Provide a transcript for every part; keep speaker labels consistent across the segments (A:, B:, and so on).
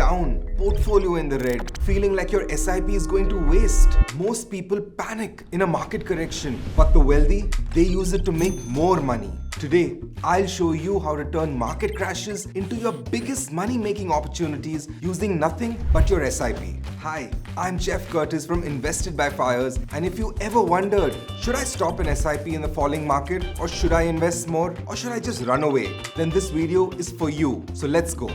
A: down, portfolio in the red, feeling like your SIP is going to waste. Most people panic in a market correction, but the wealthy, they use it to make more money. Today, I'll show you how to turn market crashes into your biggest money-making opportunities using nothing but your SIP. Hi, I'm Jeff Curtis from InvestEd by FYERS, and if you ever wondered, should I stop an SIP in the falling market, or should I invest more, or should I just run away? Then this video is for you. So let's go.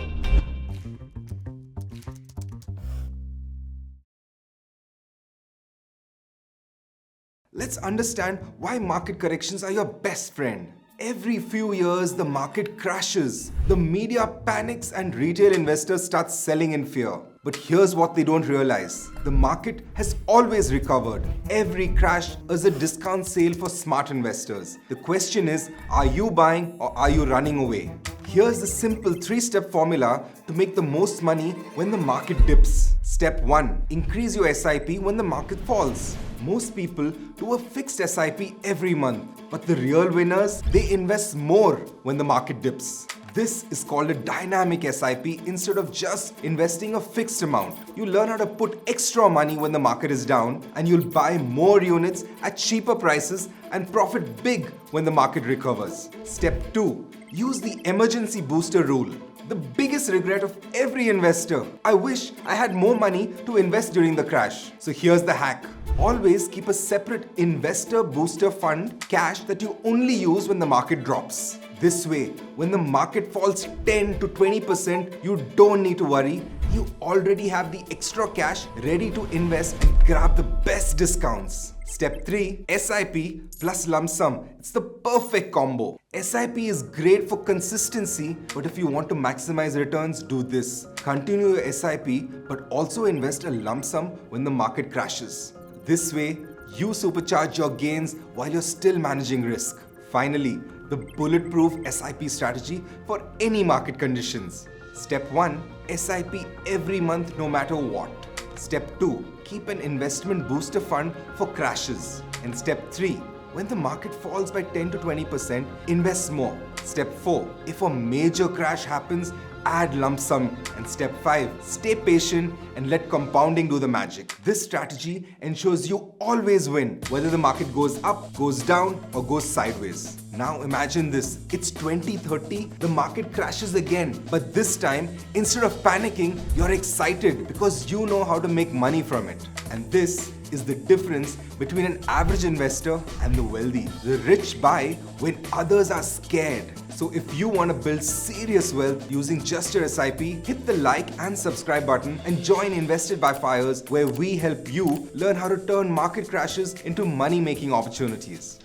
A: Let's understand why market corrections are your best friend. Every few years, the market crashes. The media panics and retail investors start selling in fear. But here's what they don't realize. The market has always recovered. Every crash is a discount sale for smart investors. The question is, are you buying or are you running away? Here's the simple 3-step formula to make the most money when the market dips. Step 1. Increase your SIP when the market falls. Most people do a fixed SIP every month, but the real winners, they invest more when the market dips. This is called a dynamic SIP instead of just investing a fixed amount. You learn how to put extra money when the market is down, and you'll buy more units at cheaper prices and profit big when the market recovers. Step 2. Use the emergency booster rule. The biggest regret of every investor. I wish I had more money to invest during the crash. So here's the hack. Always keep a separate investor booster fund cash that you only use when the market drops. This way, when the market falls 10 to 20%, you don't need to worry. You already have the extra cash ready to invest and grab the best discounts. Step 3. SIP plus lump sum. It's the perfect combo. SIP is great for consistency, but if you want to maximize returns, do this. Continue your SIP, but also invest a lump sum when the market crashes. This way, you supercharge your gains while you're still managing risk. Finally, the bulletproof SIP strategy for any market conditions. Step 1. SIP every month no matter what. Step 2. Keep an investment booster fund for crashes. And step 3. When the market falls by 10 to 20%, invest more. Step 4. If a major crash happens, add lump sum. And step 5. Stay patient and let compounding do the magic. This strategy ensures you always win, whether the market goes up, goes down, or goes sideways. Now imagine this, it's 2030, the market crashes again, but this time, instead of panicking, you're excited because you know how to make money from it. And this is the difference between an average investor and the wealthy. The rich buy when others are scared. So if you want to build serious wealth using just your SIP, hit the like and subscribe button and join InvestEd by FYERS, where we help you learn how to turn market crashes into money-making opportunities.